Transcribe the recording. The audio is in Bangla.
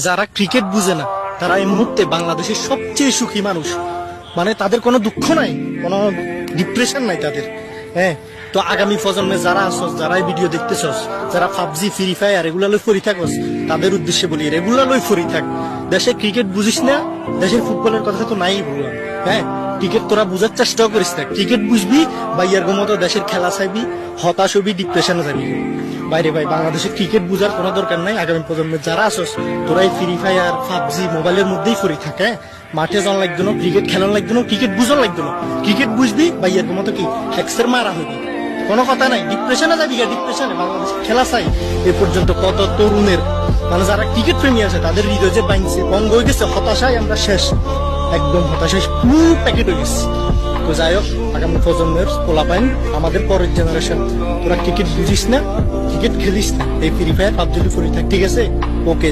যারা ক্রিকেট বুঝে না তারা এই মুহূর্তে বাংলাদেশের সবচেয়ে সুখী মানুষ। মানে তাদের কোনো দুঃখ নাই, কোনো ডিপ্রেশন নাই তাদের। হ্যাঁ, তো আগামী প্রজন্মে যারা আসছ, যারা এই ভিডিও দেখতেছস, যারা পাবজি ফ্রি ফায়ার এগুলা লই ফরি থাকস, তাদের উদ্দেশ্যে বলি রেগুলার লই ফরি থাক। দেশে ক্রিকেট বুঝিস না, দেশের ফুটবলের কথা তো নাই বললাম। হ্যাঁ, ক্রিকেট তোরা বুঝার চেষ্টাও করিস না। ক্রিকেট বুঝবি বা ইয়ার মতো দেশের খেলা চাইবি, হতাশ হবি, ডিপ্রেশনে যাবি। বাইরে ভাই, বাংলাদেশের ক্রিকেট বুঝার কোনো দরকার নাই। আগামী প্রজন্মের যারা আসস, তোরা এই ফ্রি ফায়ার পাবজি মোবাইলের মধ্যেই ফরি থাক। হ্যাঁ, মাঠে যাওয়ার লাগতো না, ক্রিকেট খেলার লাগতো না, ক্রিকেট বুঝার লাগতো না। ক্রিকেট বুঝবি বা ইয়ার মতো কি হ্যাক্সের মারা হবি, কোনো কথা নাই। ডিপ্রেশনে যাবি, ডিপ্রেশনে। বাংলাদেশের খেলা চাই এ পর্যন্ত কত তরুণের, মানে যারা ক্রিকেট প্রেমী আছে তাদের হৃদয় যে বাইনছে, বঙ্গ হয়ে গেছে, হতাশায় আমরা শেষ, একদম হতাশায় পুরো প্যাকেট হয়ে গেছে। তো যাই হোক, আগামী প্রজন্মের পোলাপাইন, আমাদের পরের জেনারেশন, তোরা ক্রিকেট বুঝিস না, ক্রিকেট খেলিস না, এই ফ্রি ফায়ার পাবজি ফ্রি থাক, ঠিক আছে? ওকে।